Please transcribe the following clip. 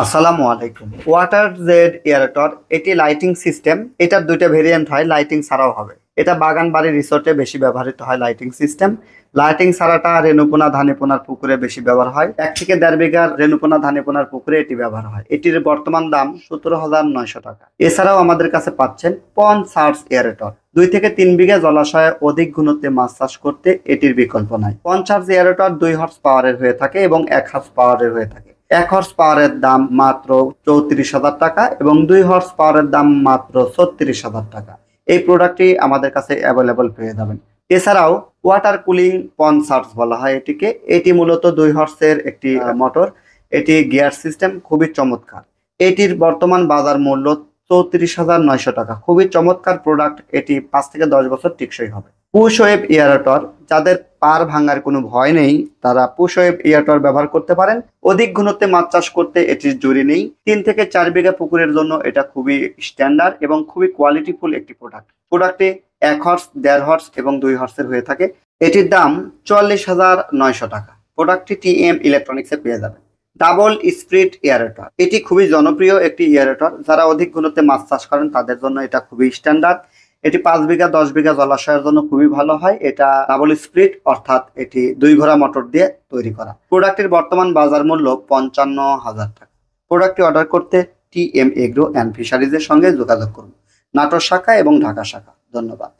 আসসালামু আলাইকুম। Water Z aerator এটি লাইটিং সিস্টেম। এটার দুইটা ভেরিয়েন্ট হয়, লাইটিং ছাড়াও হবে। এটা বাগান বাড়ি রিসোর্টে বেশি ব্যবহৃত হয় লাইটিং সিস্টেম। লাইটিং ছাড়াটা রেণুপোনা ধানেপোনার পুকুরে বেশি ব্যবহার হয়। 1 থেকে 1.5 বিঘার রেণুপোনা ধানেপোনার পুকুরে এটি ব্যবহার হয়। এটির বর্তমান দাম 17,900 টাকা। এছাড়াও আমাদের কাছে পাচ্ছেন পন্ড সার্চ এয়ারটর। 2 থেকে 3 বিঘা জলাশয়ে অধিক ঘনত্বে মাছ চাষ করতে এটির বিকল্প নাই। পন্ড সার্চ এয়ারটর 2 হর্স পাওয়ারের হয়ে থাকে এবং 1 হর্স পাওয়ারের হয়ে থাকে। 1 হর্স পাওয়ারের দাম মাত্র 34,000 টাকা এবং 2 হর্স পাওয়ারের দাম মাত্র 36,000 টাকা। এই প্রোডাক্টটি আমাদের কাছে অ্যাভেলেবল পেয়ে যাবেন। এছাড়াও ওয়াটার কুলিং পন্ড সার্চ বলা হয় এটিকে। এটি মূলত 2 হর্সের একটি মোটর। এটি গিয়ার সিস্টেম, খুবই চমৎকার। এটির বর্তমান বাজার মূল্য 34,900 টাকা। খুবই চমৎকার প্রোডাক্ট। এটি 5 থেকে 10 বছর টিকসই হবে। পুশ ওয়েভ এয়ারটর, যাদের পার ভাঙার কোনো ভয় নেই তারা পুশ ওয়েভ এয়ারটর ব্যবহার করতে পারেন। অধিক ঘনত্বে মাছ চাষ করতে এটির জুড়ি নেই। 3 থেকে 4 বিঘা পুকুরের জন্য এটা খুবই স্ট্যান্ডার্ড এবং খুবই কোয়ালিটিফুল একটি প্রোডাক্ট। প্রোডাক্টে 1 হর্স, 1.5 হর্স এবং 2 হর্সের হয়ে থাকে। এটির দাম 44,900 টাকা। প্রোডাক্টটি টিএম ইলেকট্রনিক্সে পেয়ে যাবেন। ডাবল স্প্রিট এয়ারেটর, এটি খুবই জনপ্রিয় একটি এয়ারেটর। যারা অধিক ঘনত্বে মাছ চাষ করেন তাদের জন্য এটা খুবই স্ট্যান্ডার্ড। এটি 5 বিঘা 10 বিঘা জলাশয়ের জন্য খুবই ভালো হয়। এটা ডাবল স্প্লিট, অর্থাৎ এটি 2 ঘোড়া মোটর দিয়ে তৈরি করা। প্রোডাক্টের বর্তমান বাজার মূল্য 55,000 টাকা। প্রোডাক্টটি অর্ডার করতে টিএম এগ্রো অ্যান্ড ফিশারিজের সঙ্গে যোগাযোগ করুন, নাটোর শাখা এবং ঢাকা শাখা। ধন্যবাদ।